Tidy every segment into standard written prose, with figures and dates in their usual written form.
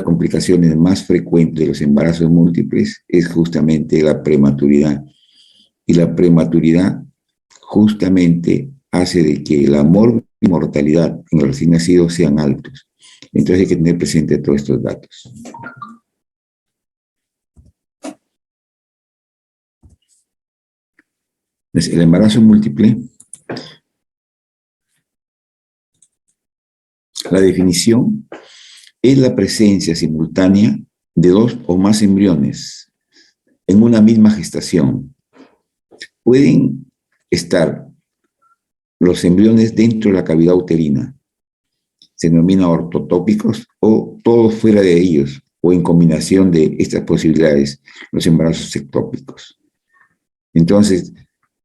complicaciones más frecuentes de los embarazos múltiples es justamente la prematuridad. Y la prematuridad justamente hace de que la mortalidad en los recién nacidos sean altos. Entonces hay que tener presente todos estos datos. Entonces, el embarazo múltiple, la definición es la presencia simultánea de dos o más embriones en una misma gestación. Pueden estar los embriones dentro de la cavidad uterina, se denomina ortotópicos, o todos fuera de ellos, o en combinación de estas posibilidades, los embarazos ectópicos. Entonces,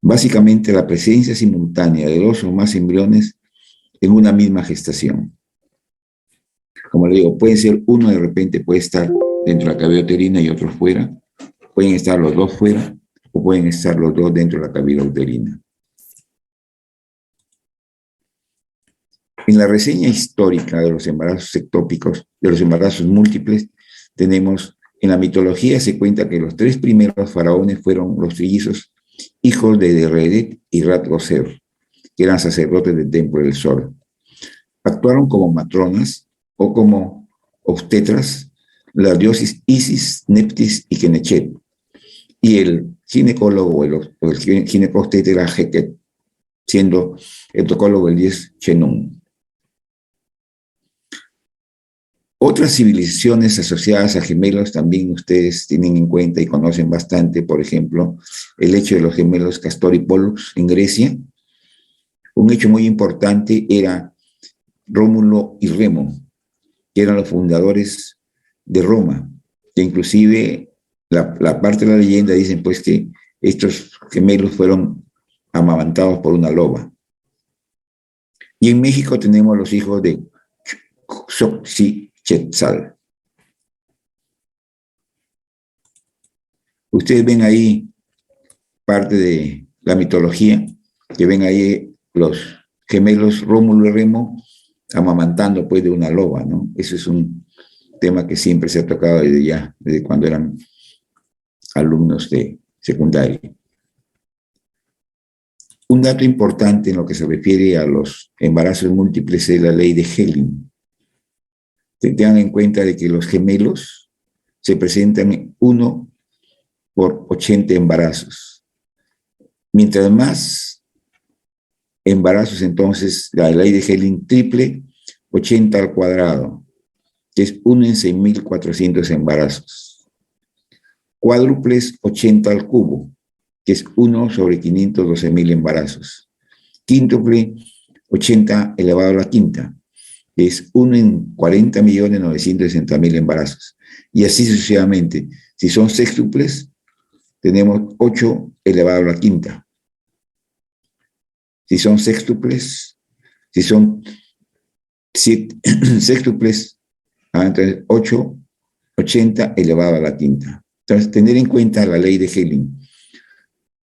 básicamente la presencia simultánea de dos o más embriones en una misma gestación. Como le digo, puede ser uno de repente, puede estar dentro de la cavidad uterina y otro fuera, pueden estar los dos fuera, o pueden estar los dos dentro de la cavidad uterina. En la reseña histórica de los embarazos ectópicos, de los embarazos múltiples, tenemos, en la mitología se cuenta que los tres primeros faraones fueron los trillizos, hijos de Deredet y Rat-Goser, que eran sacerdotes del Templo del Sol. Actuaron como matronas o como obstetras las dioses Isis, Neptis y Kenechet, y el ginecólogo o el ginecobstetra era Heket, siendo el tocólogo el dios Chenun. Otras civilizaciones asociadas a gemelos también ustedes tienen en cuenta y conocen bastante, por ejemplo, el hecho de los gemelos Castor y Pollux en Grecia. Un hecho muy importante era Rómulo y Remo, que eran los fundadores de Roma, que inclusive la parte de la leyenda dicen pues que estos gemelos fueron amamantados por una loba. Y en México tenemos los hijos de Xochiquetzal. Ustedes ven ahí parte de la mitología, que ven ahí los gemelos Rómulo y Remo amamantando pues de una loba, ¿no? Eso es un tema que siempre se ha tocado desde cuando eran alumnos de secundaria. Un dato importante en lo que se refiere a los embarazos múltiples es la ley de Helling. Tengan en cuenta de que los gemelos se presentan 1 por 80 embarazos. Mientras más embarazos, entonces, la ley de Helling triple, 80 al cuadrado, que es 1 en 6.400 embarazos. Cuádruples, 80 al cubo, que es 1 sobre 512.000 embarazos. Quíntuple, 80 elevado a la quinta, que es 1 en 40.960.000 embarazos. Y así sucesivamente. Si son sextuples, tenemos 8 elevado a la quinta. Si son sextuples, si son sextuples, entonces 8, 80 elevado a la quinta. Entonces, tener en cuenta la ley de Helling,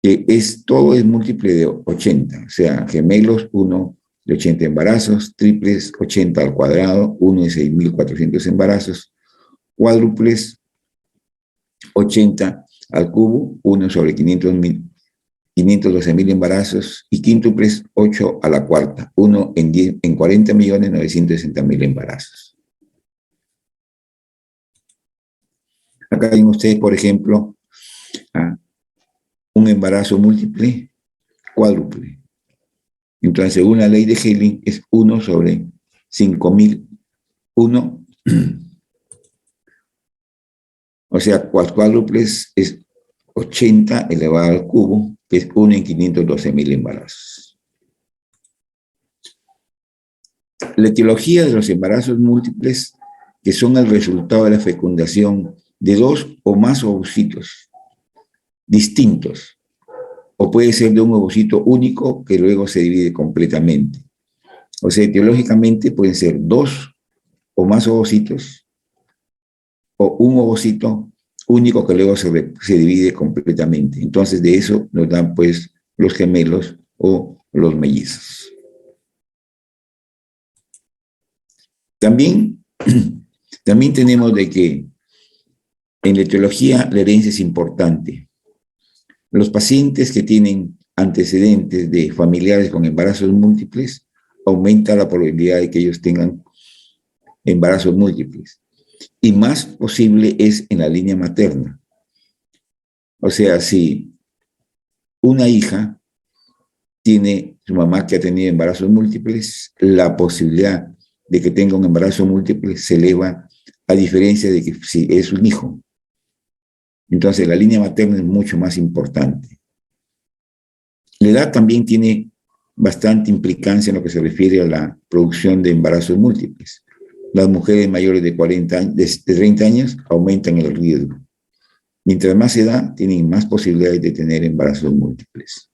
que todo es múltiple de 80, o sea, gemelos 1 de 80 embarazos, triples 80 al cuadrado, 1 de 6.400 embarazos, cuádruples 80 al cubo, 1 sobre 512.000 embarazos, y quíntuples 8 a la cuarta, 1 en 40.960.000 embarazos. Acá ven ustedes, por ejemplo, un embarazo múltiple cuádruple. Entonces, según la ley de Helling, es 1 sobre 5.001. O sea, cuádruples es 80 elevado al cubo, que es 1 en 512.000 embarazos. La etiología de los embarazos múltiples, que son el resultado de la fecundación de 2 o más ovocitos distintos, o puede ser de un ovocito único que luego se divide completamente. O sea, etiológicamente pueden ser 2 o más ovocitos, o un ovocito único que luego se divide completamente. Entonces, de eso nos dan pues los gemelos o los mellizos. También También tenemos de que en la etiología la herencia es importante. Los pacientes que tienen antecedentes de familiares con embarazos múltiples aumenta la probabilidad de que ellos tengan embarazos múltiples. Y más posible es en la línea materna. O sea, si una hija tiene su mamá que ha tenido embarazos múltiples, la posibilidad de que tenga un embarazo múltiple se eleva, a diferencia de que si es un hijo. Entonces, la línea materna es mucho más importante. La edad también tiene bastante implicancia en lo que se refiere a la producción de embarazos múltiples. Las mujeres mayores de 40 años, de 30 años aumentan el riesgo. Mientras más edad, tienen más posibilidades de tener embarazos múltiples.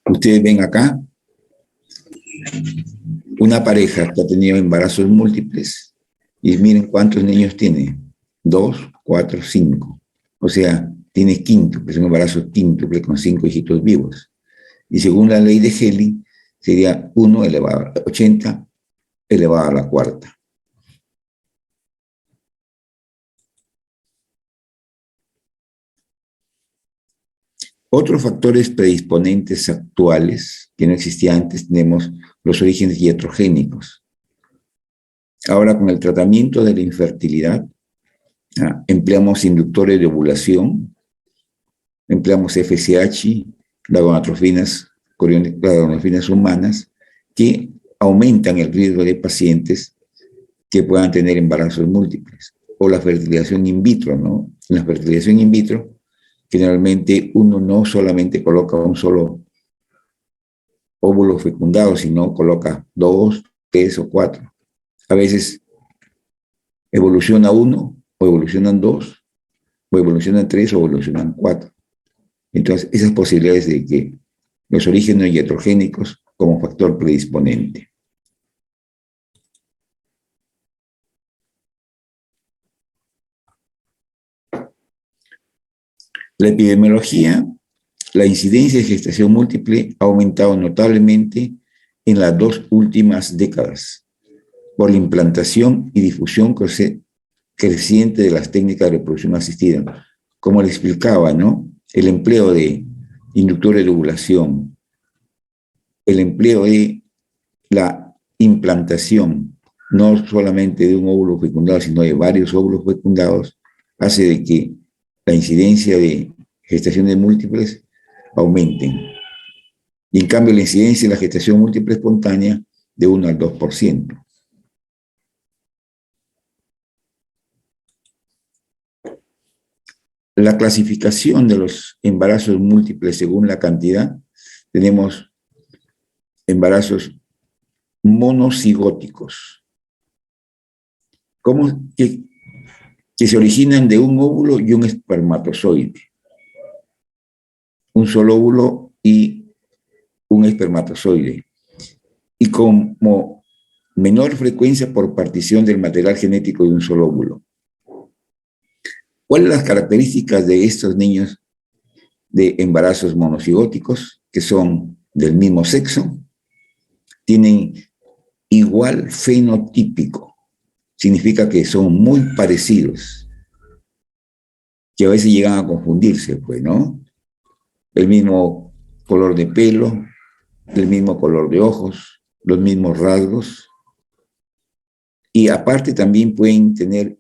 Ustedes ven acá una pareja que ha tenido embarazos múltiples y miren cuántos niños tiene. 2, 4, 5. O sea, tiene quíntuple, es un embarazo quíntuple con 5 hijitos vivos. Y según la ley de Helling, sería 1 elevado a 80 elevado a la cuarta. Otros factores predisponentes actuales que no existían antes, tenemos los orígenes iatrogénicos. Ahora, con el tratamiento de la infertilidad, empleamos inductores de ovulación, empleamos FSH, las gonadotrofinas humanas, que aumentan el riesgo de pacientes que puedan tener embarazos múltiples. O la fertilización in vitro, ¿no? En la fertilización in vitro, generalmente uno no solamente coloca un solo óvulo fecundado, sino coloca 2, 3 o 4. A veces evoluciona 1, o evolucionan 2, o evolucionan 3, o evolucionan 4. Entonces, esas posibilidades de que los orígenes iatrogénicos como factor predisponente. La epidemiología, la incidencia de gestación múltiple ha aumentado notablemente en las 2 últimas décadas por la implantación y difusión creciente de las técnicas de reproducción asistida. Como le explicaba, ¿no? El empleo de inductores de ovulación, el empleo de la implantación, no solamente de un óvulo fecundado, sino de varios óvulos fecundados, hace de que la incidencia de gestaciones múltiples aumenten. Y en cambio la incidencia de la gestación múltiple espontánea de 1 al 2%. La clasificación de los embarazos múltiples según la cantidad, tenemos embarazos monocigóticos, que se originan de un óvulo y un espermatozoide. Un solo óvulo y un espermatozoide. Y como menor frecuencia por partición del material genético de un solo óvulo. ¿Cuáles son las características de estos niños de embarazos monocigóticos, que son del mismo sexo? Tienen igual fenotípico. Significa que son muy parecidos, que a veces llegan a confundirse, pues, ¿no? El mismo color de pelo, el mismo color de ojos, los mismos rasgos. Y aparte también pueden tener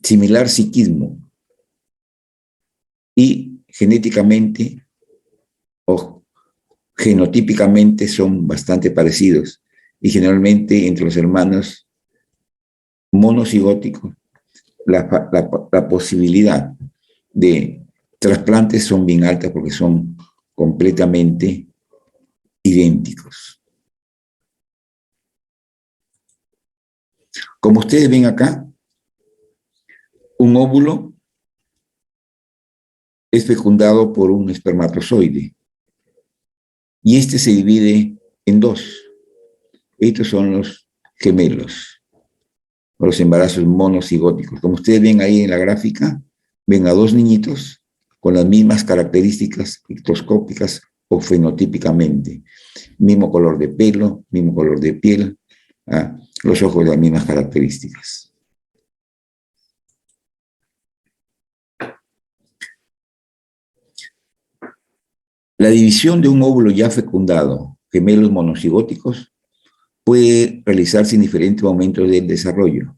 similar psiquismo. Y genéticamente o genotípicamente son bastante parecidos. Y generalmente entre los hermanos monocigóticos, la posibilidad de trasplantes son bien altas porque son completamente idénticos. Como ustedes ven acá, un óvulo es fecundado por un espermatozoide y este se divide en 2. Estos son los gemelos, o los embarazos monocigóticos. Como ustedes ven ahí en la gráfica, ven a 2 niñitos con las mismas características ectoscópicas o fenotípicamente. Mismo color de pelo, mismo color de piel, los ojos de las mismas características. La división de un óvulo ya fecundado, gemelos monocigóticos, puede realizarse en diferentes momentos del desarrollo.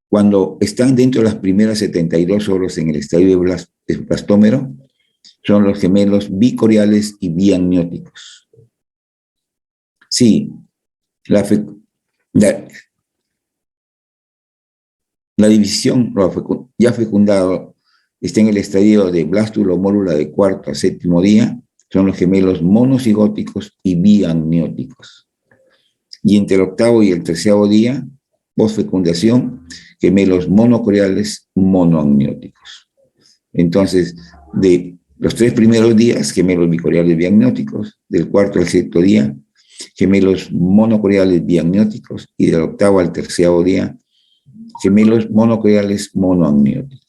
Cuando están dentro de las primeras 72 horas en el estadio de blastómero, son los gemelos bicoriales y biamnióticos. Sí, la división ya fecundado está en el estadio de blástula o mórula de cuarto a séptimo día, son los gemelos monocigóticos y biamnióticos. Y entre el octavo y el 13º día, posfecundación, gemelos monocoriales monoamnióticos. Entonces, de los 3 primeros días, gemelos bicoriales biamnióticos, del cuarto al 7º día, gemelos monocoriales biamnióticos, y del octavo al 13º día, gemelos monocoriales monoamnióticos.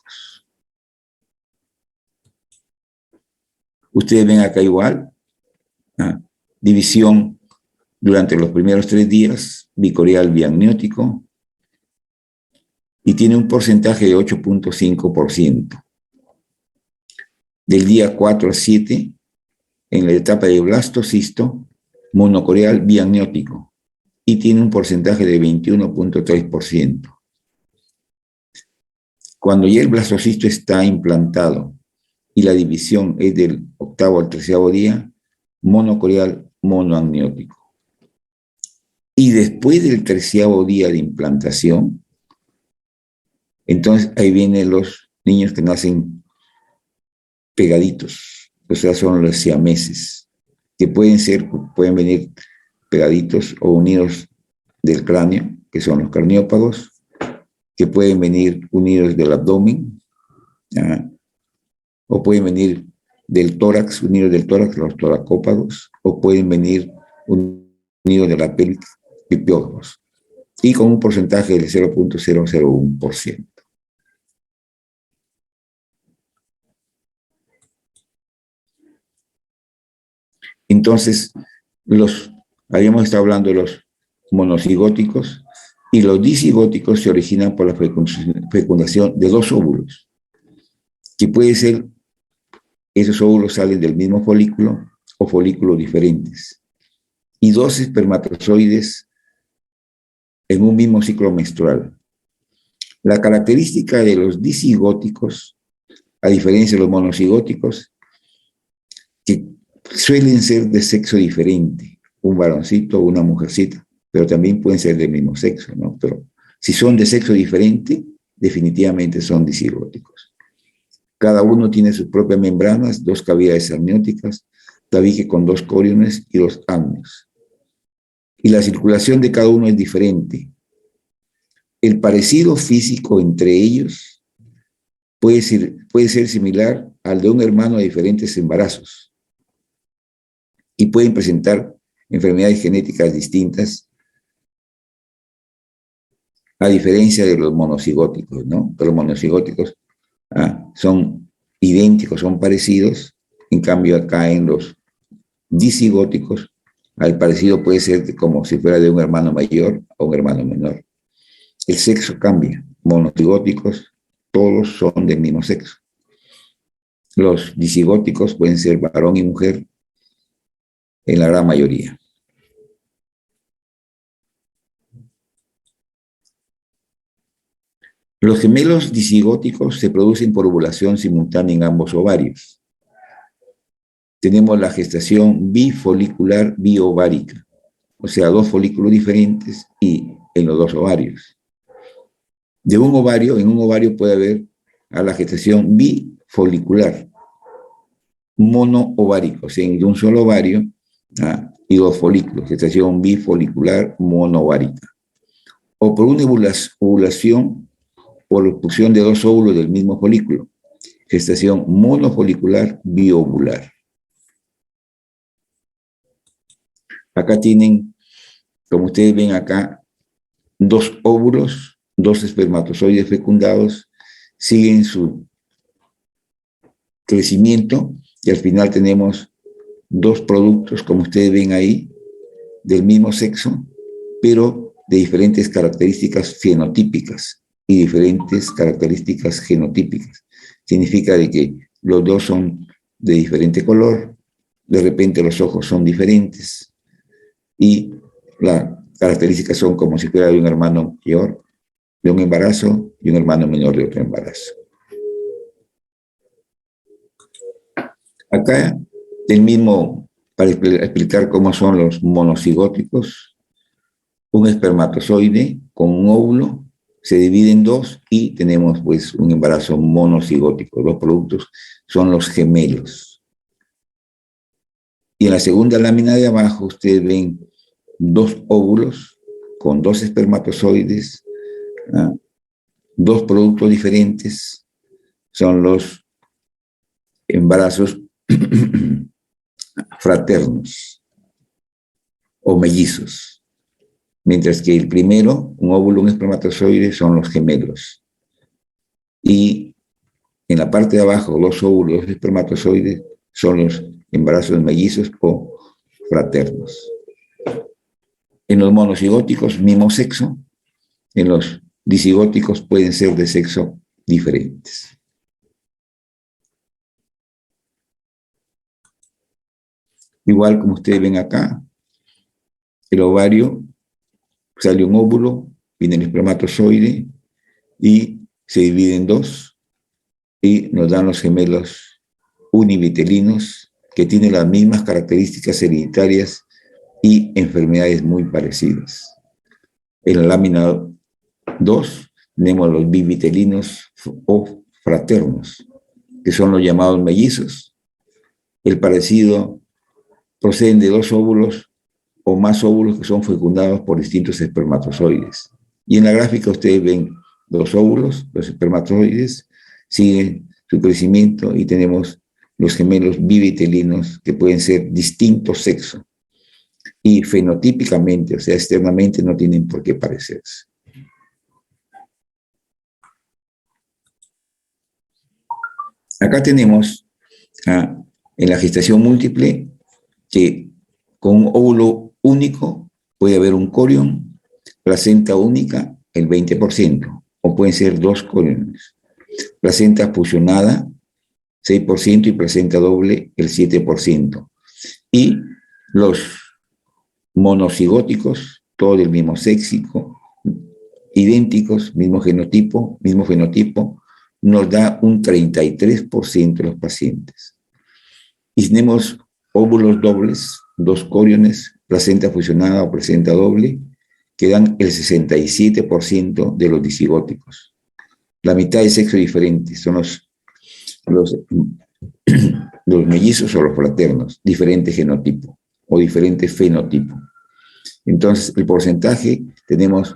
Ustedes ven acá igual, división durante los primeros 3 días, bicorial biamniótico, y tiene un porcentaje de 8.5%. Del día 4 al 7, en la etapa de blastocisto, monocorial biamniótico, y tiene un porcentaje de 21.3%. Cuando ya el blastocisto está implantado y la división es del octavo al 13º día, monocorial monoamniótico. Y después del 13º día de implantación, entonces ahí vienen los niños que nacen pegaditos, o sea, son los siameses, que pueden venir pegaditos o unidos del cráneo, que son los carniópagos, que pueden venir unidos del abdomen, o pueden venir del tórax, unidos del tórax, los toracópagos, o pueden venir unidos de la pelvis, pipiógamos, y con un porcentaje del 0.001%. Entonces, habíamos estado hablando de los monocigóticos, y los disigóticos se originan por la fecundación de 2 óvulos, que puede ser, esos óvulos salen del mismo folículo o folículos diferentes, y 2 espermatozoides en un mismo ciclo menstrual. La característica de los disigóticos, a diferencia de los monocigóticos, que suelen ser de sexo diferente, un varoncito o una mujercita, pero también pueden ser del mismo sexo, ¿no? Pero si son de sexo diferente, definitivamente son disigóticos. Cada uno tiene sus propias membranas, 2 cavidades amnióticas, tabique con 2 coriones y 2 amnios. Y la circulación de cada uno es diferente. El parecido físico entre ellos puede ser similar al de un hermano de diferentes embarazos, y pueden presentar enfermedades genéticas distintas, a diferencia de los monocigóticos, ¿no? Pero los monocigóticos son idénticos, son parecidos. En cambio, acá en los disigóticos, el parecido puede ser como si fuera de un hermano mayor o un hermano menor. El sexo cambia. Monocigóticos, todos son del mismo sexo. Los disigóticos pueden ser varón y mujer en la gran mayoría. Los gemelos disigóticos se producen por ovulación simultánea en ambos ovarios. Tenemos la gestación bifolicular biovárica, o sea, 2 folículos diferentes y en los 2 ovarios. En un ovario puede haber la gestación bifolicular, monoovárico, o sea, en un solo ovario y 2 folículos, gestación bifolicular monoovárica. O por una ovulación por la expulsión de 2 óvulos del mismo folículo, gestación monofolicular biovular. Acá tienen, como ustedes ven acá, 2 óvulos, 2 espermatozoides fecundados, siguen su crecimiento y al final tenemos dos productos, como ustedes ven ahí, del mismo sexo, pero de diferentes características fenotípicas y diferentes características genotípicas. Significa de que los dos son de diferente color, de repente los ojos son diferentes y las características son como si fuera de un hermano mayor de un embarazo y un hermano menor de otro embarazo. Acá el mismo, para explicar cómo son los monocigóticos, un espermatozoide con un óvulo se divide en dos y tenemos pues un embarazo monocigótico. Los productos son los gemelos. Y en la segunda lámina de abajo ustedes ven dos óvulos con dos espermatozoides, dos productos diferentes, son los embarazos fraternos o mellizos. Mientras que el primero, un óvulo, un espermatozoide, son los gemelos. Y en la parte de abajo, los óvulos, los espermatozoides, son los embarazos mellizos o fraternos. En los monocigóticos, mismo sexo. En los disigóticos pueden ser de sexo diferentes. Igual como ustedes ven acá, el ovario, sale un óvulo, viene el espermatozoide y se divide en dos y nos dan los gemelos univitelinos que tienen las mismas características hereditarias y enfermedades muy parecidas. En la lámina 2 tenemos los bivitelinos o fraternos, que son los llamados mellizos. El parecido proceden de dos óvulos o más óvulos que son fecundados por distintos espermatozoides. Y en la gráfica ustedes ven los óvulos, los espermatozoides, siguen su crecimiento y tenemos los gemelos bivitelinos que pueden ser distinto sexo. Y fenotípicamente, o sea, externamente, no tienen por qué parecerse. Acá tenemos en la gestación múltiple que con un óvulo único puede haber un corión, placenta única el 20%, o pueden ser dos coriones. Placenta fusionada 6% y placenta doble el 7%. Y los monocigóticos, todos del mismo sexo, idénticos, mismo fenotipo, nos da un 33% de los pacientes. Y tenemos óvulos dobles, dos coriones, placenta fusionada o placenta doble, que dan el 67% de los disigóticos. La mitad de sexo diferente son los mellizos o los fraternos, diferente genotipo o diferente fenotipo. Entonces, el porcentaje, tenemos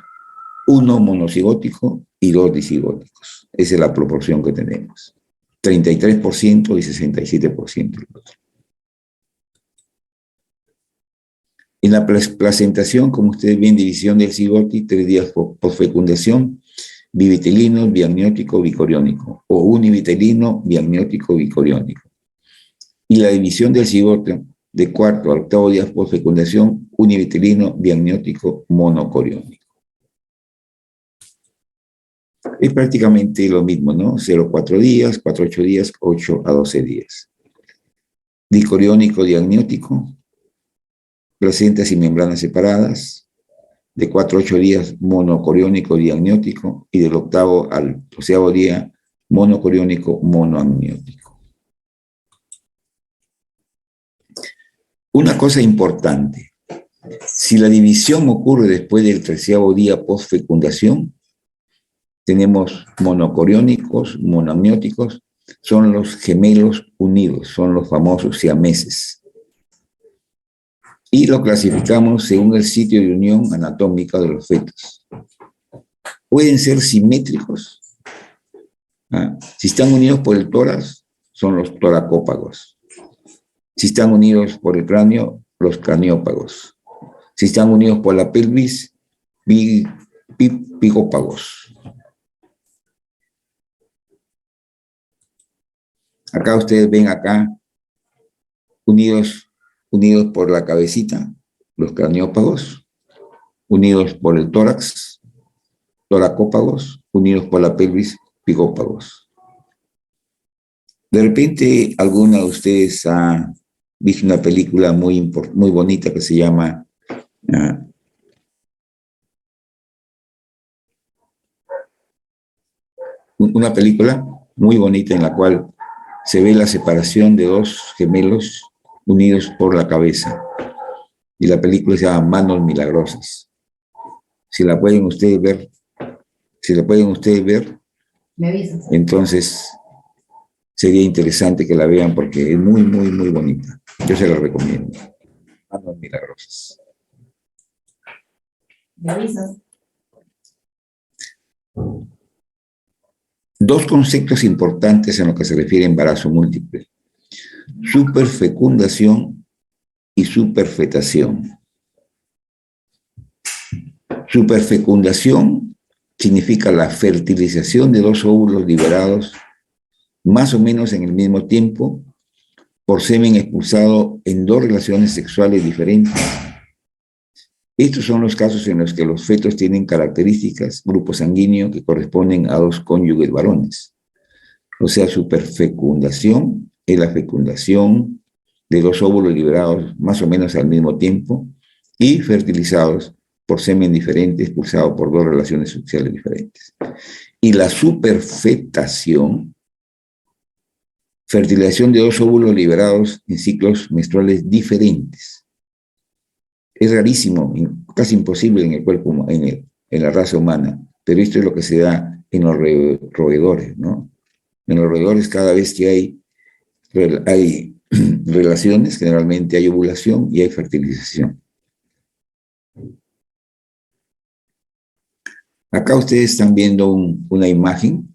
uno monocigótico y dos disigóticos. Esa es la proporción que tenemos. 33% y 67%. En la placentación, como ustedes ven, división del cigote, 3 días posfecundación, bivitelino, biamniótico, bicoriónico, o univitelino, biamniótico, bicoriónico. Y la división del cigote, de cuarto al octavo día posfecundación, univitelino, biamniótico, monocoriónico. Es prácticamente lo mismo, ¿no? 0,4 días, 4,8 días, 8 a 12 días. Dicoriónico, diamniótico, placentas y membranas separadas, de 4 a 8 días monocoriónico diamniótico y del octavo al 12º día monocoriónico monoamniótico. Una cosa importante, si la división ocurre después del 13º día postfecundación, tenemos monocoriónicos, monoamnióticos, son los gemelos unidos, son los famosos siameses. Y lo clasificamos según el sitio de unión anatómica de los fetos. Pueden ser simétricos. Si están unidos por el tórax, son los toracópagos. Si están unidos por el cráneo, los craniópagos. Si están unidos por la pelvis, pigópagos. Acá ustedes ven acá unidos por la cabecita, los craniópagos, unidos por el tórax, toracópagos, unidos por la pelvis, pigópagos. De repente, alguna de ustedes ha visto una película muy bonita que se llama una película muy bonita en la cual se ve la separación de dos gemelos unidos por la cabeza. Y la película se llama Manos Milagrosas. Si la pueden ustedes ver, me avisas. Entonces sería interesante que la vean porque es muy, muy, muy bonita. Yo se la recomiendo. Manos Milagrosas. Me avisas. Dos conceptos importantes en lo que se refiere a embarazo múltiple: superfecundación y superfetación. Superfecundación significa la fertilización de dos óvulos liberados más o menos en el mismo tiempo por semen expulsado en dos relaciones sexuales diferentes. Estos son los casos en los que los fetos tienen características, grupo sanguíneo, que corresponden a dos cónyuges varones. O sea, superfecundación es la fecundación de dos óvulos liberados más o menos al mismo tiempo y fertilizados por semen diferente expulsado por dos relaciones sexuales diferentes. Y la superfetación, fertilización de dos óvulos liberados en ciclos menstruales diferentes. Es rarísimo, casi imposible en el cuerpo, en la raza humana, pero esto es lo que se da en los roedores, ¿no? En los roedores, cada vez que hay relaciones, generalmente hay ovulación y hay fertilización. Acá ustedes están viendo una imagen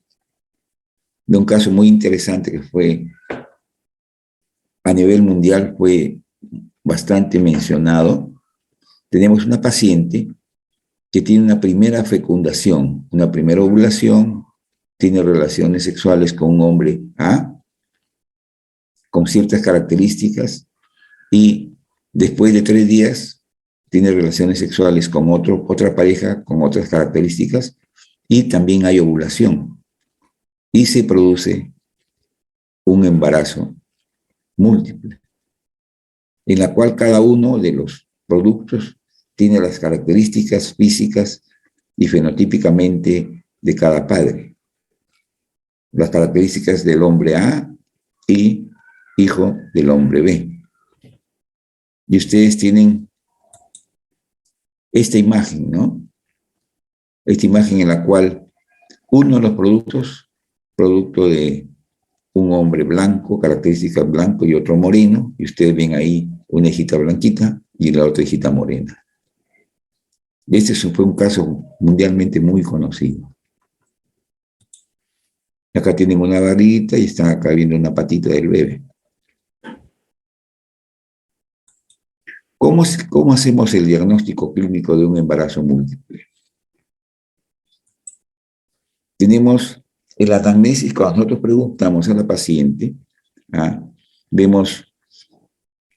de un caso muy interesante que fue a nivel mundial, fue bastante mencionado. Tenemos una paciente que tiene una primera fecundación, una primera ovulación, tiene relaciones sexuales con un hombre A, con ciertas características, y después de 3 días tiene relaciones sexuales con otra pareja con otras características, y también hay ovulación, y se produce un embarazo múltiple, en la cual cada uno de los productos tiene las características físicas y fenotípicamente de cada padre. Las características del hombre A y hijo del hombre B. Y ustedes tienen esta imagen, ¿no? Esta imagen en la cual uno de los productos, producto de un hombre blanco, características blanco, y otro moreno, y ustedes ven ahí una hijita blanquita y la otra hijita morena. Este fue un caso mundialmente muy conocido. Acá tienen una barriguita y están acá viendo una patita del bebé. ¿Cómo hacemos el diagnóstico clínico de un embarazo múltiple? Tenemos el anamnesis. Cuando nosotros preguntamos a la paciente, vemos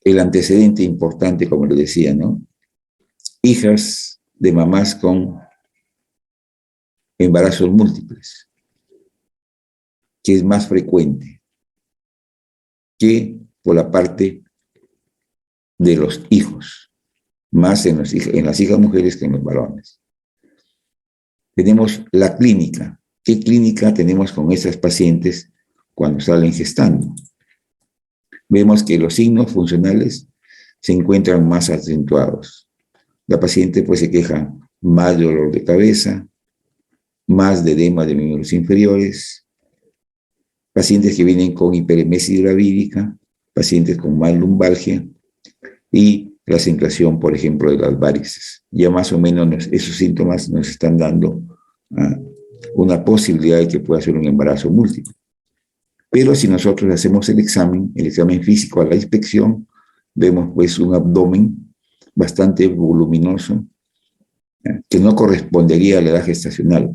el antecedente importante, como le decía, ¿no? Hijas de mamás con embarazos múltiples, que es más frecuente que por la parte de los hijos, más en las hijas mujeres que en los varones. Tenemos la clínica. ¿Qué clínica tenemos con esas pacientes cuando salen gestando? Vemos que los signos funcionales se encuentran más acentuados. La paciente pues se queja más de dolor de cabeza, más de edema de miembros inferiores, pacientes que vienen con hiperemesis gravídica, pacientes con más lumbalgia y la acentuación, por ejemplo, de las varices. Ya más o menos esos síntomas nos están dando una posibilidad de que pueda ser un embarazo múltiple. Pero si nosotros hacemos el examen físico a la inspección, vemos pues un abdomen bastante voluminoso, que no correspondería a la edad gestacional.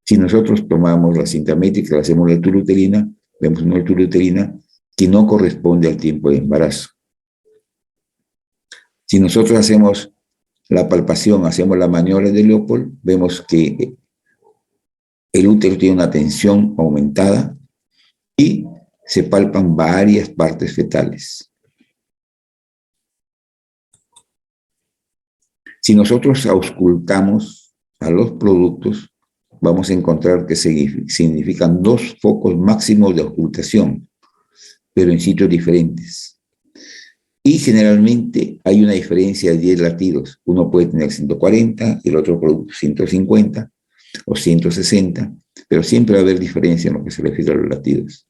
Si nosotros tomamos la cinta métrica, hacemos la altura uterina, vemos una altura uterina que no corresponde al tiempo de embarazo. Si nosotros hacemos la palpación, hacemos la maniobra de Leopold, vemos que el útero tiene una tensión aumentada y se palpan varias partes fetales. Si nosotros auscultamos a los productos, vamos a encontrar que significan 2 focos máximos de auscultación, pero en sitios diferentes. Y generalmente hay una diferencia de 10 latidos. Uno puede tener 140, el otro producto 150 o 160, pero siempre va a haber diferencia en lo que se refiere a los latidos.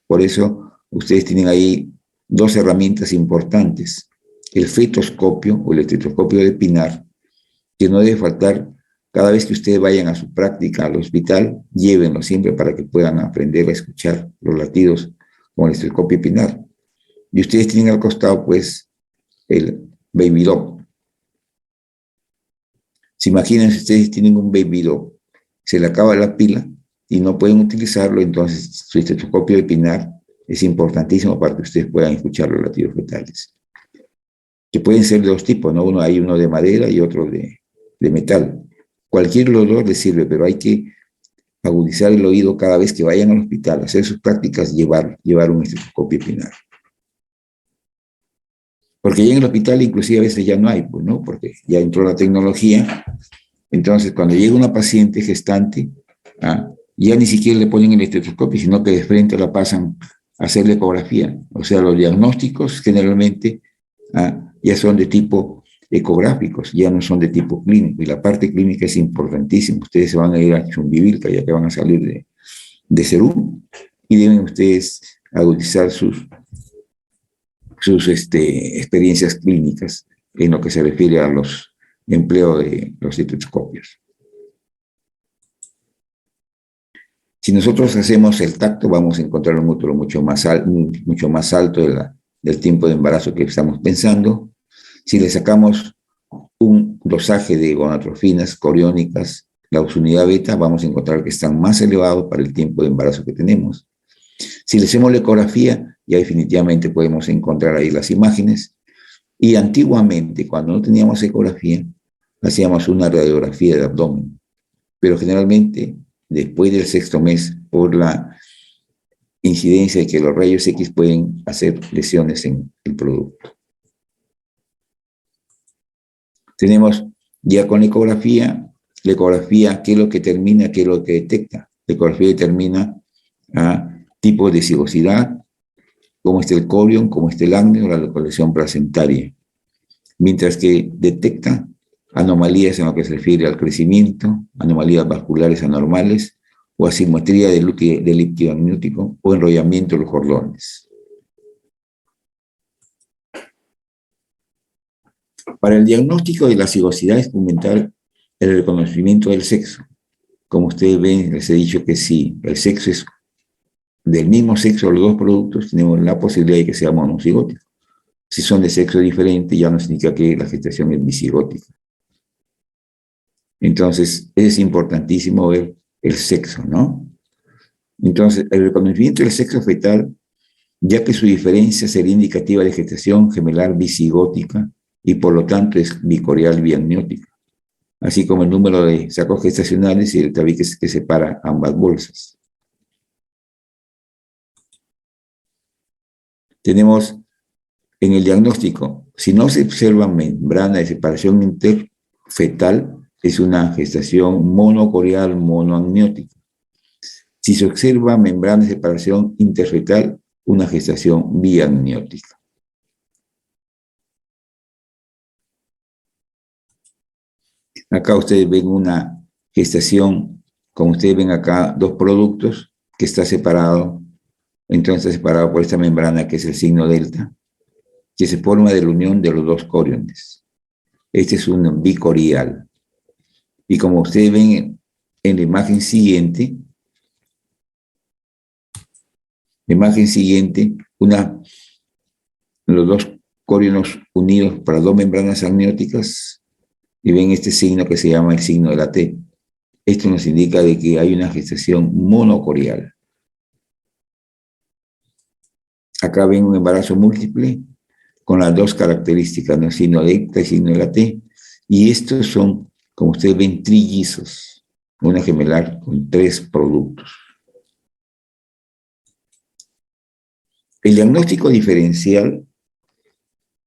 Por eso, ustedes tienen ahí 2 herramientas importantes. El fetoscopio o el estetoscopio de Pinar, que no debe faltar cada vez que ustedes vayan a su práctica al hospital, llévenlo siempre para que puedan aprender a escuchar los latidos con el estetoscopio Pinar. Y ustedes tienen al costado, pues, el Baby Doll. Se imaginan si ustedes tienen un Baby Doll, se le acaba la pila y no pueden utilizarlo, entonces su estetoscopio de Pinar es importantísimo para que ustedes puedan escuchar los latidos fetales. Que pueden ser de 2 tipos, ¿no? Hay uno de madera y otro de metal. Cualquier olor les sirve, pero hay que agudizar el oído cada vez que vayan al hospital, hacer sus prácticas, llevar un estetoscopio Pinar. Porque ya en el hospital inclusive a veces ya no hay, pues, ¿no? Porque ya entró la tecnología. Entonces, cuando llega una paciente gestante, ya ni siquiera le ponen el estetoscopio, sino que de frente la pasan a hacer la ecografía. O sea, los diagnósticos generalmente ya son de tipo ecográficos, ya no son de tipo clínico. Y la parte clínica es importantísima. Ustedes se van a ir a Chumbivilca, ya que van a salir de Serum, y deben ustedes agudizar sus experiencias clínicas en lo que se refiere a los empleos de los estetoscopios. Si nosotros hacemos el tacto, vamos a encontrar un útero mucho más alto del tiempo de embarazo que estamos pensando. Si le sacamos un dosaje de gonadotrofinas coriónicas, la unidad beta, vamos a encontrar que están más elevados para el tiempo de embarazo que tenemos. Si le hacemos la ecografía, ya definitivamente podemos encontrar ahí las imágenes. Y antiguamente, cuando no teníamos ecografía, hacíamos una radiografía de abdomen. Pero generalmente, después del 6º mes, por la incidencia de que los rayos X pueden hacer lesiones en el producto. Tenemos ya con la ecografía, ¿qué es lo que determina, qué es lo que detecta? La ecografía determina tipo de cigosidad, cómo está el corión, cómo está el acné o la localización placentaria. Mientras que detecta anomalías en lo que se refiere al crecimiento, anomalías vasculares anormales o asimetría del líquido amniótico o enrollamiento de los cordones. Para el diagnóstico de la cigosidad es fundamental el reconocimiento del sexo. Como ustedes ven, les he dicho que si el sexo es del mismo sexo de los 2 productos, tenemos la posibilidad de que sea monocigótico. Si son de sexo diferente, ya no significa que la gestación es bicigótica. Entonces, es importantísimo ver el sexo, ¿no? Entonces, el reconocimiento del sexo fetal, ya que su diferencia sería indicativa de gestación gemelar bicigótica y por lo tanto es bicorial biamniótica, así como el número de sacos gestacionales y el tabique que separa ambas bolsas. Tenemos en el diagnóstico, si no se observa membrana de separación interfetal, es una gestación monocorial monoamniótica. Si se observa membrana de separación interfetal, una gestación biamniótica. Acá ustedes ven una gestación, como ustedes ven acá, 2 productos que está separado, entonces está separado por esta membrana que es el signo delta, que se forma de la unión de los 2 coriones. Este es un bicorial. Y como ustedes ven en la imagen siguiente, los 2 coriones unidos para 2 membranas amnióticas, y ven este signo que se llama el signo de la T. Esto nos indica de que hay una gestación monocorial. Acá ven un embarazo múltiple con las dos características, ¿no? Signo de icta y signo de la T. Y estos son, como ustedes ven, trillizos, una gemelar con 3 productos. El diagnóstico diferencial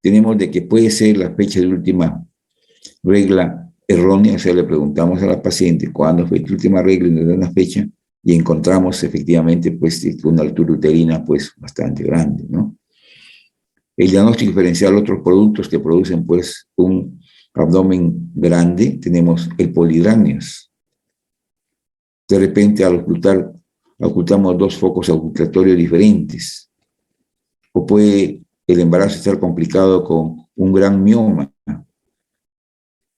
tenemos de que puede ser la fecha de última regla errónea, o sea, le preguntamos a la paciente cuándo fue tu última regla y nos da una fecha y encontramos efectivamente pues una altura uterina pues bastante grande, ¿no? El diagnóstico diferencial, otros productos que producen pues un abdomen grande, tenemos el polidrácneos. De repente al ocultamos 2 focos ocultatorios diferentes. O puede el embarazo estar complicado con un gran mioma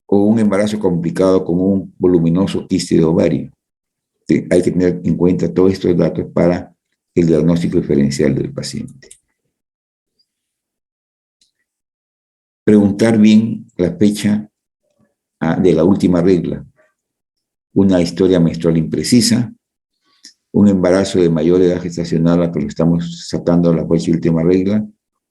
o un embarazo complicado con un voluminoso quiste de ovario. Hay que tener en cuenta todos estos datos para el diagnóstico diferencial del paciente. Preguntar bien la fecha de la última regla, una historia menstrual imprecisa, un embarazo de mayor edad gestacional a que lo estamos sacando a la fecha de última regla,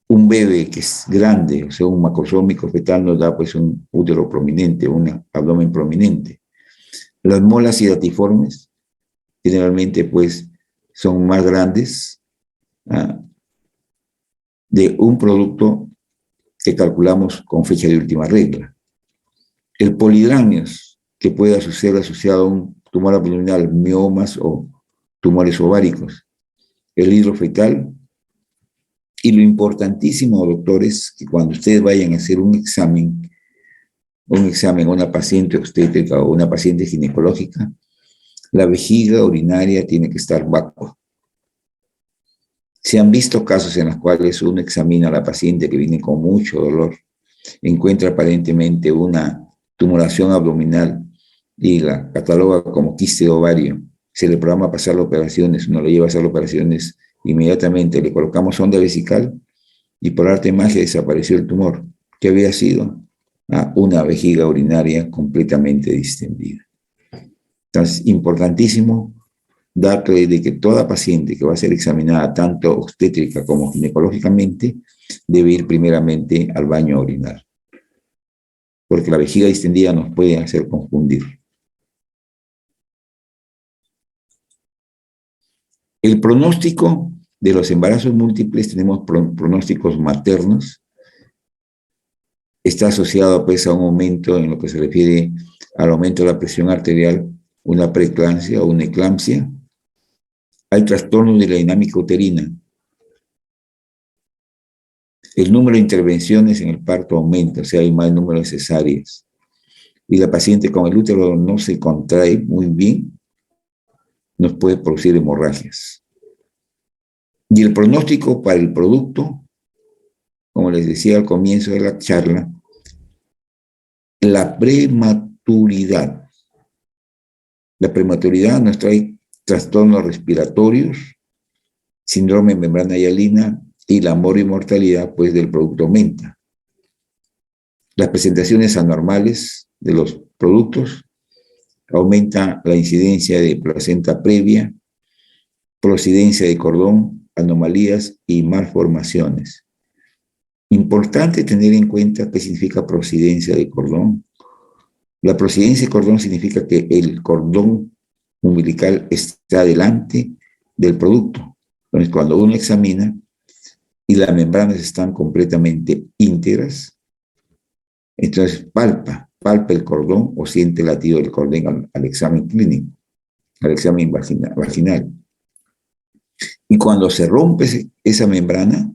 un bebé que es grande, o sea, un macrosómico fetal nos da pues un útero prominente, un abdomen prominente. Las molas hidatiformes generalmente pues son más grandes de un producto que calculamos con fecha de última regla. El polidrácneos, que puede ser asociado a un tumor abdominal, miomas o tumores ováricos. El hidrofetal. Y lo importantísimo, doctores, que cuando ustedes vayan a hacer un examen a una paciente obstétrica o una paciente ginecológica, la vejiga urinaria tiene que estar vacua. Se han visto casos en los cuales uno examina a la paciente que viene con mucho dolor, encuentra aparentemente una tumoración abdominal y la cataloga como quiste de ovario. Se le programa pasar las operaciones, uno le lleva a hacer las operaciones inmediatamente, le colocamos sonda vesical y por arte de magia desapareció el tumor, que había sido una vejiga urinaria completamente distendida. Entonces, importantísimo dato de que toda paciente que va a ser examinada tanto obstétrica como ginecológicamente debe ir primeramente al baño a orinar, porque la vejiga distendida nos puede hacer confundir. El pronóstico de los embarazos múltiples, tenemos pronósticos maternos, está asociado pues a un aumento en lo que se refiere al aumento de la presión arterial, una preeclampsia o una eclampsia. Hay trastornos de la dinámica uterina. El número de intervenciones en el parto aumenta, o sea, hay más número de cesáreas. Y la paciente con el útero no se contrae muy bien, nos puede producir hemorragias. Y el pronóstico para el producto, como les decía al comienzo de la charla, la prematuridad. La prematuridad nos trae trastornos respiratorios, síndrome de membrana hialina y la mortalidad pues, del producto aumenta. Las presentaciones anormales de los productos aumenta la incidencia de placenta previa, procedencia de cordón, anomalías y malformaciones. Importante tener en cuenta qué significa procedencia de cordón. La procedencia de cordón significa que el cordón umbilical está delante del producto. Entonces, cuando uno examina y las membranas están completamente íntegras, entonces palpa el cordón o siente el latido del cordón al examen clínico, al examen vaginal. Y cuando se rompe esa membrana,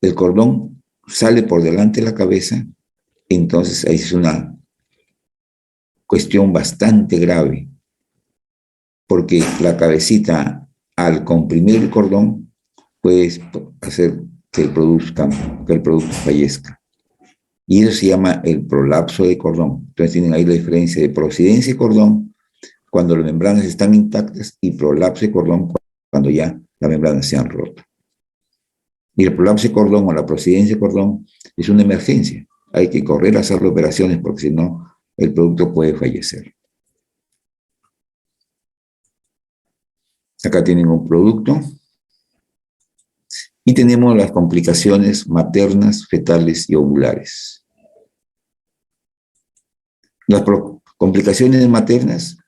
el cordón sale por delante de la cabeza, entonces ahí es una cuestión bastante grave, porque la cabecita, al comprimir el cordón, puede hacer que el producto fallezca. Y eso se llama el prolapso de cordón. Entonces tienen ahí la diferencia de procedencia de cordón cuando las membranas están intactas y prolapso de cordón cuando ya las membranas se han roto. Y el prolapso de cordón o la procedencia de cordón es una emergencia. Hay que correr a hacer las operaciones porque si no, el producto puede fallecer. Acá tienen un producto. Y tenemos las complicaciones maternas, fetales y ovulares. Las complicaciones maternas,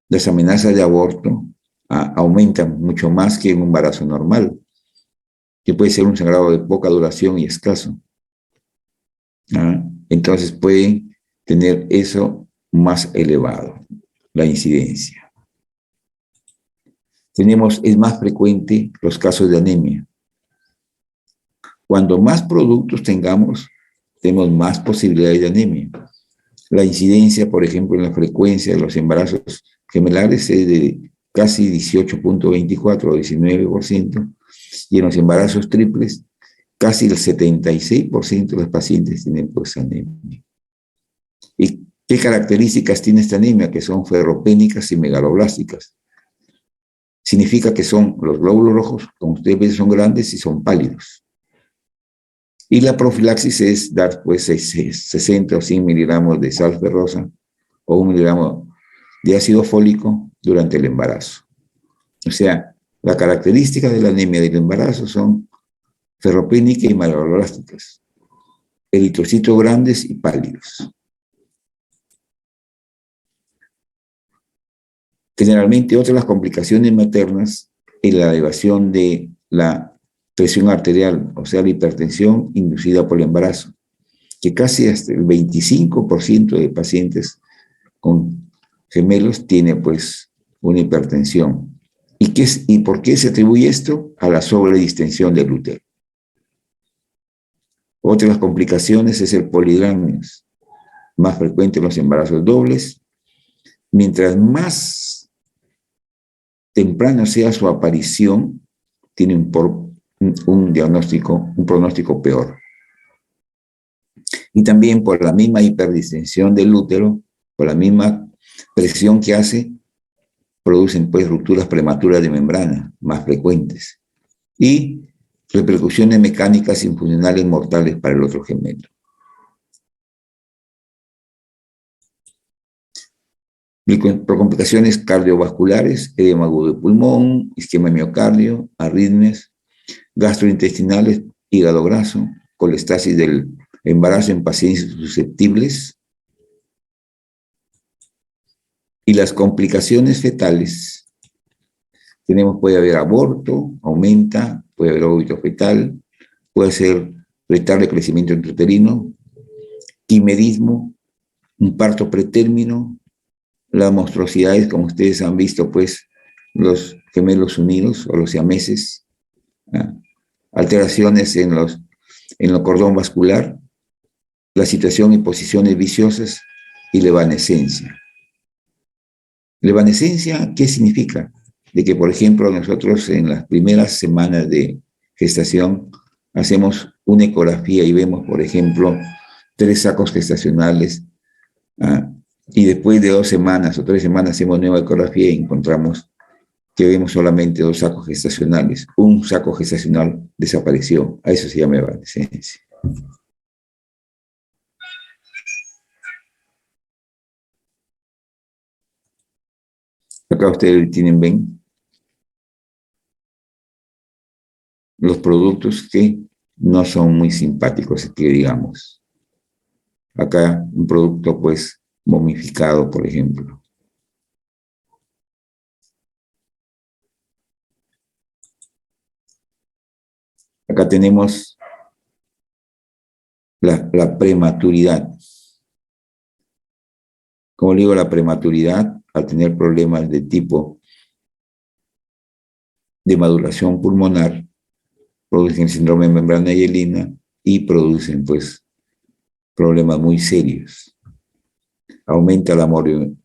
las amenazas de aborto aumentan mucho más que en un embarazo normal, que puede ser un sangrado de poca duración y escaso. Entonces puede tener eso más elevado, la incidencia. Es más frecuente los casos de anemia. Cuando más productos tengamos, tenemos más posibilidades de anemia. La incidencia, por ejemplo, en la frecuencia de los embarazos gemelares es de casi 18.24 o 19%, y en los embarazos triples, casi el 76% de los pacientes tienen pues anemia. ¿Y qué características tiene esta anemia? Que son ferropénicas y megaloblásticas. Significa que son los glóbulos rojos, como ustedes ven, son grandes y son pálidos. Y la profilaxis es dar pues 60 o 100 miligramos de sal ferrosa o 1 miligramo de ácido fólico durante el embarazo. O sea, la característica de la anemia del embarazo son ferropénicas y megaloblásticas, eritrocitos grandes y pálidos. Generalmente, otras de las complicaciones maternas es la elevación de la presión arterial, o sea, la hipertensión inducida por el embarazo, que casi hasta el 25% de pacientes con gemelos tiene pues una hipertensión. ¿Y por qué se atribuye esto? A la sobredistensión del útero. Otra de las complicaciones es el polidramios, más frecuente en los embarazos dobles. Mientras más temprano sea su aparición, tiene un diagnóstico, un pronóstico peor. Y también por la misma hiperdistensión del útero, por la misma presión que hace, producen pues rupturas prematuras de membrana más frecuentes y repercusiones mecánicas y funcionales mortales para el otro gemelo. Por complicaciones cardiovasculares, edema agudo de pulmón, isquemia de miocardio, arritmias, gastrointestinales, hígado graso, colestasis del embarazo en pacientes susceptibles. Y las complicaciones fetales, puede haber aborto, aumenta, puede haber óbito fetal, puede ser retardo de crecimiento intrauterino, quimerismo, un parto pretérmino, las monstruosidades, como ustedes han visto, pues, los gemelos unidos o los siameses, alteraciones en el cordón vascular, la situación y posiciones viciosas y la evanescencia. ¿La evanescencia qué significa? De que, por ejemplo, nosotros en las primeras semanas de gestación hacemos una ecografía y vemos, por ejemplo, 3 sacos gestacionales, y después de 2 semanas o 3 semanas hacemos nueva ecografía y encontramos que vemos solamente 2 sacos gestacionales. Un saco gestacional desapareció. A eso se llama evanescencia. Acá ustedes ven los productos que no son muy simpáticos, que digamos. Acá un producto pues momificado, por ejemplo. Acá tenemos la prematuridad. Como digo, la prematuridad, al tener problemas de tipo de maduración pulmonar, producen síndrome de membrana hielina y producen pues problemas muy serios. Aumenta la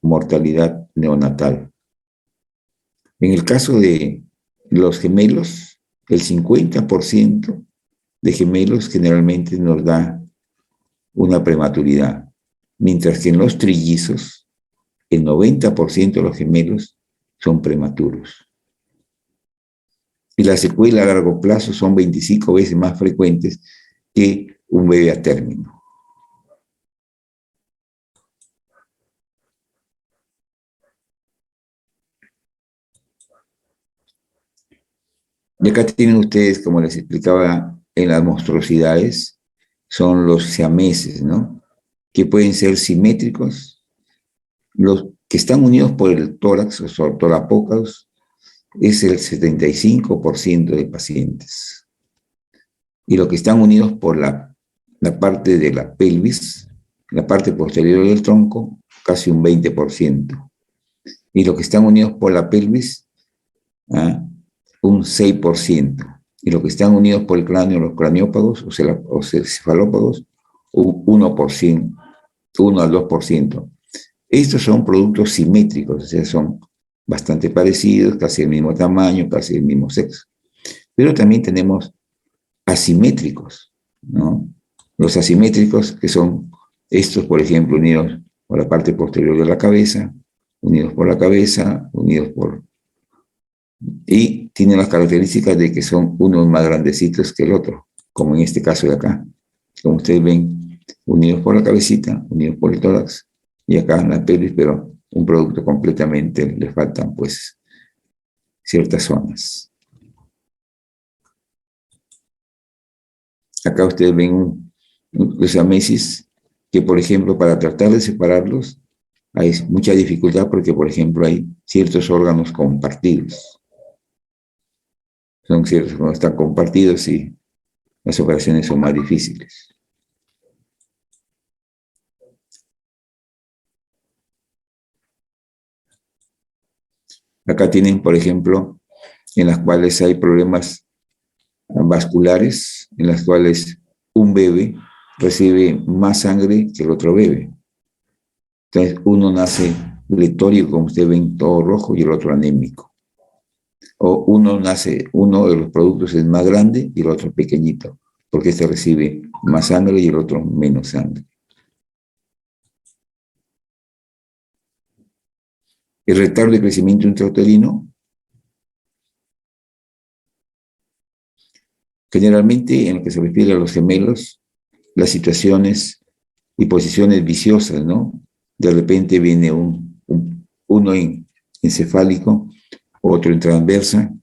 mortalidad neonatal. En el caso de los gemelos, el 50% de gemelos generalmente nos da una prematuridad, mientras que en los trillizos, el 90% de los gemelos son prematuros. Y las secuelas a largo plazo son 25 veces más frecuentes que un bebé a término. Y acá tienen ustedes, como les explicaba en las monstruosidades, son los siameses, ¿no? Que pueden ser simétricos. Los que están unidos por el tórax o torapócados es el 75% de pacientes. Y los que están unidos por la parte de la pelvis, la parte posterior del tronco, casi un 20%. Y los que están unidos por la pelvis, un 6%. Y los que están unidos por el cráneo, los craniópagos o cefalópagos, un 1%, 1 al 2%. Estos son productos simétricos, o sea, son bastante parecidos, casi el mismo tamaño, casi el mismo sexo. Pero también tenemos asimétricos, ¿no? Los asimétricos, que son estos, por ejemplo, unidos por la parte posterior de la cabeza, unidos por la cabeza, unidos por... Y tienen las características de que son unos más grandecitos que el otro, como en este caso de acá. Como ustedes ven, unidos por la cabecita, unidos por el tórax, y acá en la pelvis, pero un producto completamente, le faltan pues ciertas zonas. Acá ustedes ven los amesis, que por ejemplo para tratar de separarlos hay mucha dificultad porque por ejemplo hay ciertos órganos compartidos. Son ciertos que no están compartidos y las operaciones son más difíciles. Acá tienen, por ejemplo, en las cuales hay problemas vasculares, en las cuales un bebé recibe más sangre que el otro bebé. Entonces, uno nace pletórico, como ustedes ven, todo rojo, y el otro anémico. O uno de los productos es más grande y el otro pequeñito, porque este recibe más sangre y el otro menos sangre. El retardo de crecimiento intrauterino, generalmente en lo que se refiere a los gemelos, las situaciones y posiciones viciosas, ¿no? De repente viene uno encefálico, otro en transversa.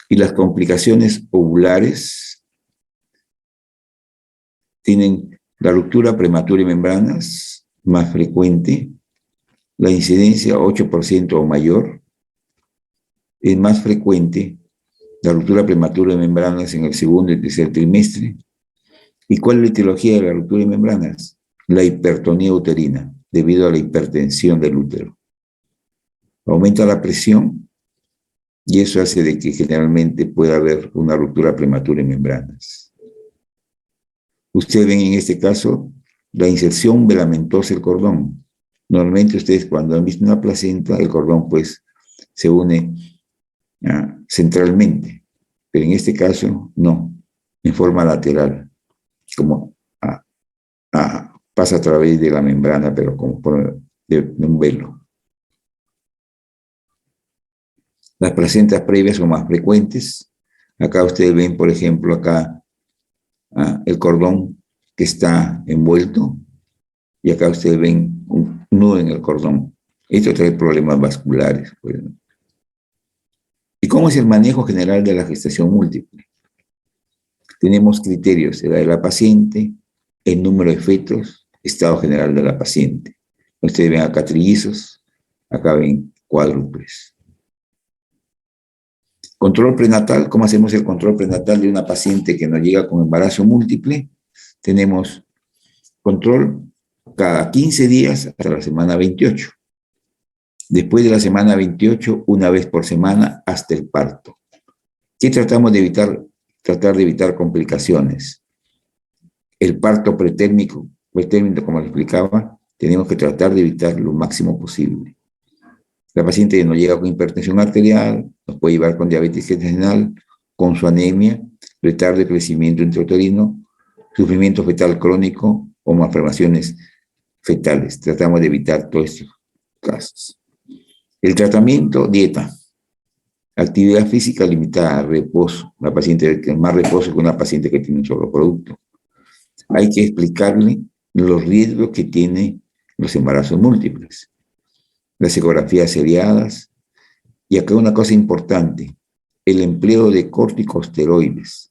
Y las complicaciones ovulares tienen la ruptura prematura de membranas más frecuente, la incidencia 8% o mayor, es más frecuente la ruptura prematura de membranas en el segundo y tercer trimestre. ¿Y cuál es la etiología de la ruptura de membranas? La hipertonía uterina, debido a la hipertensión del útero. Aumenta la presión y eso hace de que generalmente pueda haber una ruptura prematura de membranas. Ustedes ven en este caso la inserción velamentosa del cordón. Normalmente ustedes cuando han visto una placenta, el cordón pues se une centralmente, pero en este caso no, en forma lateral, como pasa a través de la membrana, pero como por de un velo. Las placentas previas son más frecuentes. Acá ustedes ven, por ejemplo, acá el cordón que está envuelto y acá ustedes ven un nudo en el cordón. Esto trae problemas vasculares. Pues. ¿Y cómo es el manejo general de la gestación múltiple? Tenemos criterios, edad de la paciente, el número de fetos, estado general de la paciente. Ustedes ven acá trillizos, acá ven cuádruples. Control prenatal, ¿cómo hacemos el control prenatal de una paciente que nos llega con embarazo múltiple? Tenemos control cada 15 días hasta la semana 28. Después de la semana 28, una vez por semana hasta el parto. ¿Qué tratamos de evitar? Tratar de evitar complicaciones. El parto pretérmico, como les explicaba, tenemos que tratar de evitar lo máximo posible. La paciente nos llega con hipertensión arterial, nos puede llevar con diabetes gestacional, con su anemia, retardo de crecimiento intrauterino, sufrimiento fetal crónico o malformaciones fetales. Tratamos de evitar todos estos casos. El tratamiento, dieta. Actividad física limitada, reposo. La paciente que más reposo que una paciente que tiene un solo producto. Hay que explicarle los riesgos que tienen los embarazos múltiples, las ecografías seriadas, y acá una cosa importante, el empleo de corticosteroides.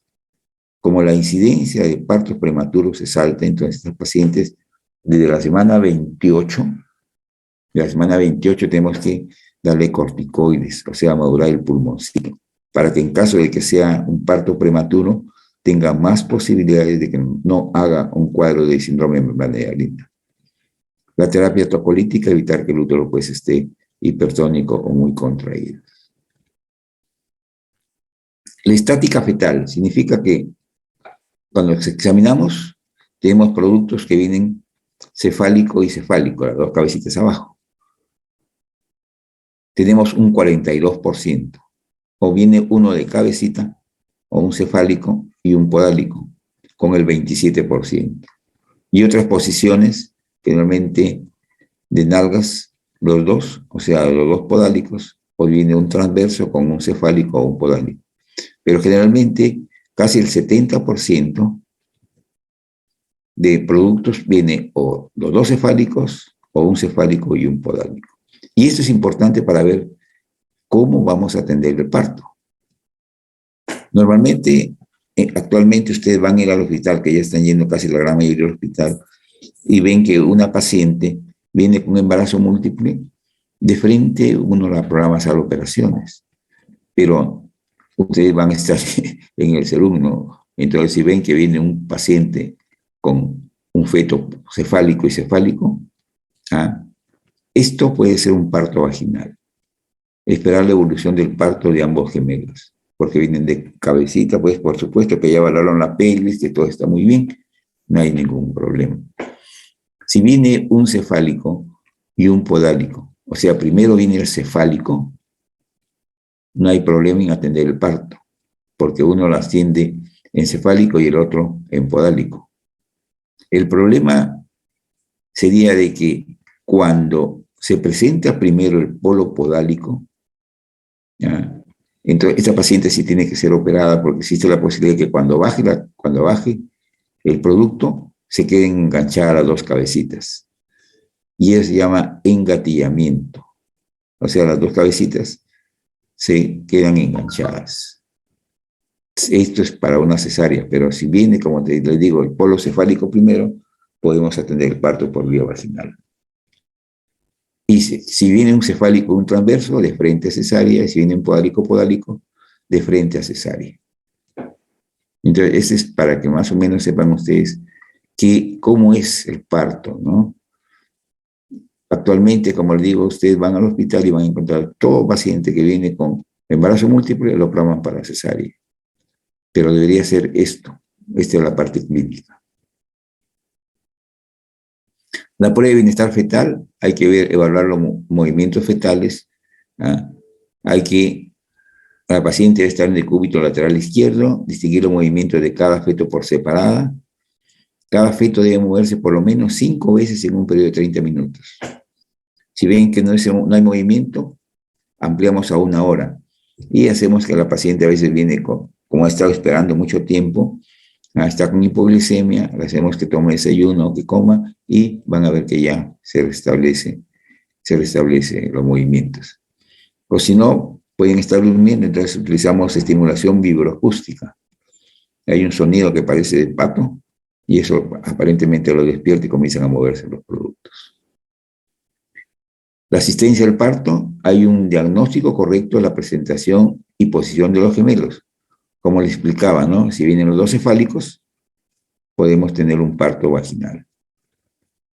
Como la incidencia de partos prematuros es alta entre estos pacientes, desde la semana 28, tenemos que darle corticoides, o sea, madurar el pulmoncito, para que en caso de que sea un parto prematuro, tenga más posibilidades de que no haga un cuadro de síndrome de membrana linda. La terapia tocolítica, evitar que el útero pues esté hipertónico o muy contraído. La estática fetal significa que cuando examinamos tenemos productos que vienen cefálico y cefálico, las dos cabecitas abajo. Tenemos un 42%, o viene uno de cabecita, o un cefálico y un podálico, con el 27%. Y otras posiciones, generalmente de nalgas, los dos, o sea, los dos podálicos, o viene un transverso con un cefálico o un podálico. Pero generalmente casi el 70% de productos viene o los dos cefálicos o un cefálico y un podálico. Y esto es importante para ver cómo vamos a atender el parto. Normalmente, actualmente ustedes van a ir al hospital, que ya están yendo casi la gran mayoría al hospital, y ven que una paciente viene con embarazo múltiple, de frente uno la programa a hacer operaciones, pero ustedes van a estar en el SERUM, ¿no? Entonces, si ven que viene un paciente con un feto cefálico y cefálico, esto puede ser un parto vaginal. Esperar la evolución del parto de ambos gemelos, porque vienen de cabecita, pues por supuesto que ya valoraron la pelvis, que todo está muy bien, no hay ningún problema. Si viene un cefálico y un podálico, o sea, primero viene el cefálico, no hay problema en atender el parto, porque uno lo atiende en cefálico y el otro en podálico. El problema sería de que cuando se presenta primero el polo podálico, entonces esta paciente sí tiene que ser operada porque existe la posibilidad de que cuando baje el producto se queden enganchadas las dos cabecitas. Y eso se llama engatillamiento. O sea, las dos cabecitas se quedan enganchadas. Esto es para una cesárea, pero si viene, como les digo, el polo cefálico primero, podemos atender el parto por vía vaginal. Y si viene un cefálico, un transverso, de frente a cesárea, y si viene un podálico, de frente a cesárea. Entonces, este es para que más o menos sepan ustedes cómo es el parto, ¿no? Actualmente, como les digo, ustedes van al hospital y van a encontrar todo paciente que viene con embarazo múltiple, lo programan para cesárea. Pero debería ser esto. Esta es la parte clínica. La prueba de bienestar fetal, hay que evaluar los movimientos fetales. La paciente debe estar en el cúbito lateral izquierdo, distinguir los movimientos de cada feto por separada. Cada feto debe moverse por lo menos 5 veces en un periodo de 30 minutos. Si ven que no hay movimiento, ampliamos a 1 hora. Y hacemos que la paciente a veces viene como ha estado esperando mucho tiempo, está con hipoglicemia, le hacemos que tome desayuno, que coma, y van a ver que ya se restablece los movimientos. O si no, pueden estar durmiendo, entonces utilizamos estimulación vibroacústica. Hay un sonido que parece de pato, y eso aparentemente lo despierta y comienzan a moverse los productos. La asistencia al parto, hay un diagnóstico correcto de la presentación y posición de los gemelos. Como les explicaba, ¿no? Si vienen los dos cefálicos, podemos tener un parto vaginal.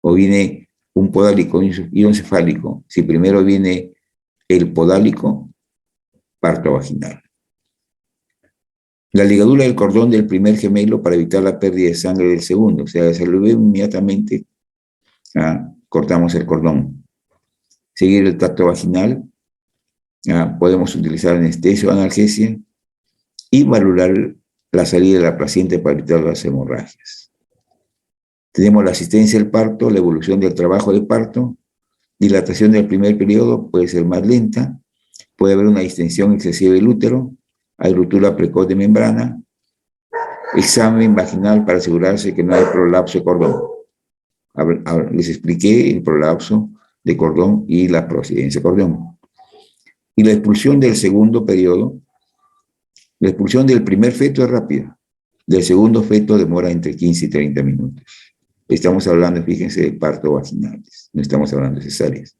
O viene un podálico y un cefálico. Si primero viene el podálico, parto vaginal. La ligadura del cordón del primer gemelo para evitar la pérdida de sangre del segundo. O sea, se lo ve inmediatamente, cortamos el cordón. Seguir el tracto vaginal. Podemos utilizar anestesia o analgesia y valorar la salida de la placenta para evitar las hemorragias. Tenemos la asistencia al parto, la evolución del trabajo de parto, dilatación del primer periodo puede ser más lenta, puede haber una distensión excesiva del útero, hay ruptura precoz de membrana, examen vaginal para asegurarse que no hay prolapso de cordón. Les expliqué el prolapso de cordón y la procedencia de cordón. Y la expulsión del segundo periodo, la expulsión del primer feto es rápida, del segundo feto demora entre 15 y 30 minutos. Estamos hablando, fíjense, de partos vaginales, no estamos hablando de cesáreas.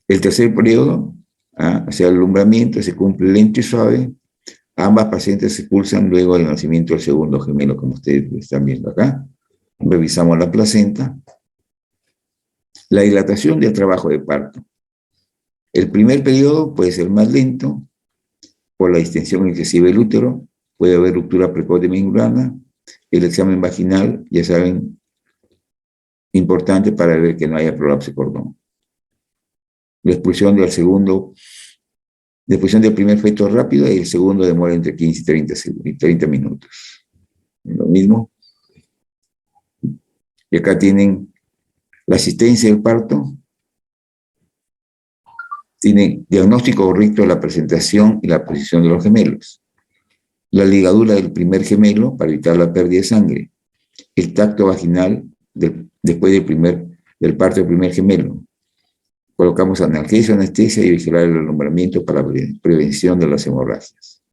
El tercer periodo, o sea, el alumbramiento, se cumple lento y suave. Ambas pacientes se expulsan luego del nacimiento del segundo gemelo, como ustedes están viendo acá. Revisamos la placenta. La dilatación del trabajo de parto. El primer periodo puede ser más lento por la distensión excesiva del útero, puede haber ruptura precoz de membrana. El examen vaginal, ya saben, importante para ver que no haya prolapso de cordón. La expulsión del primer feto rápido y el segundo demora entre 15 y 30 minutos. Lo mismo. Y acá tienen la asistencia del parto. Tiene diagnóstico correcto de la presentación y la posición de los gemelos. La ligadura del primer gemelo para evitar la pérdida de sangre. El tacto vaginal después del parto del primer gemelo. Colocamos analgesia, anestesia y vigilar el alumbramiento para la prevención de las hemorragias.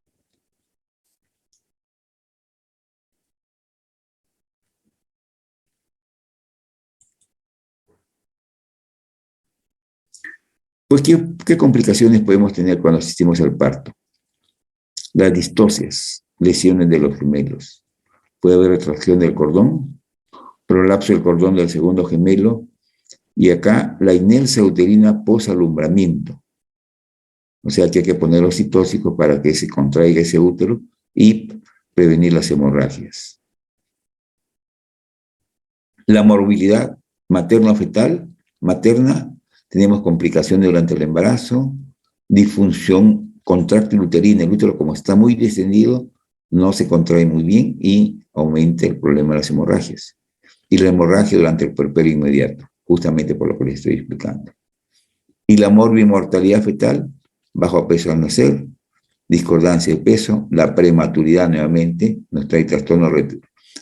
Pues, ¿qué complicaciones podemos tener cuando asistimos al parto? Las distocias, lesiones de los gemelos. Puede haber retracción del cordón, prolapso del cordón del segundo gemelo, y acá la inercia uterina posalumbramiento. O sea que hay que poner oxitóxico para que se contraiga ese útero y prevenir las hemorragias. La morbilidad materno-fetal, materna, tenemos complicaciones durante el embarazo, disfunción contráctil uterina, el útero como está muy descendido, no se contrae muy bien y aumenta el problema de las hemorragias. Y la hemorragia durante el puerperio inmediato, justamente por lo que les estoy explicando. Y la morbimortalidad fetal, bajo peso al nacer, discordancia de peso, la prematuridad nuevamente, nos trae trastorno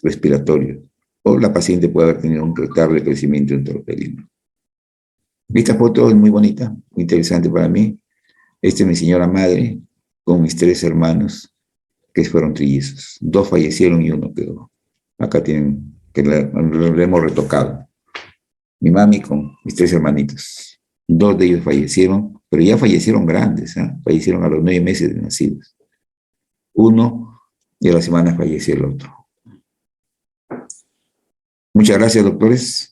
respiratorio. O la paciente puede haber tenido un retardo de crecimiento intrauterino. Esta foto es muy bonita, muy interesante para mí. Esta es mi señora madre con mis 3 hermanos que fueron trillizos. 2 fallecieron y 1 quedó. Acá tienen, que le hemos retocado. Mi mami con mis 3 hermanitos. 2 de ellos fallecieron, pero ya fallecieron grandes, ¿eh? Fallecieron a los 9 meses de nacidos. 1 y a la semana falleció el otro. Muchas gracias, doctores.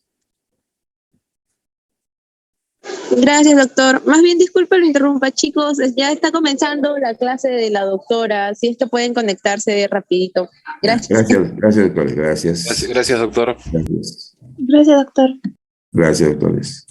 Gracias, doctor. Más bien, disculpe lo interrumpa, chicos. Ya está comenzando la clase de la doctora. Si esto pueden conectarse rapidito. Gracias. Gracias, doctores. Gracias. Gracias, doctor. Gracias. Gracias, doctor. Gracias, doctores.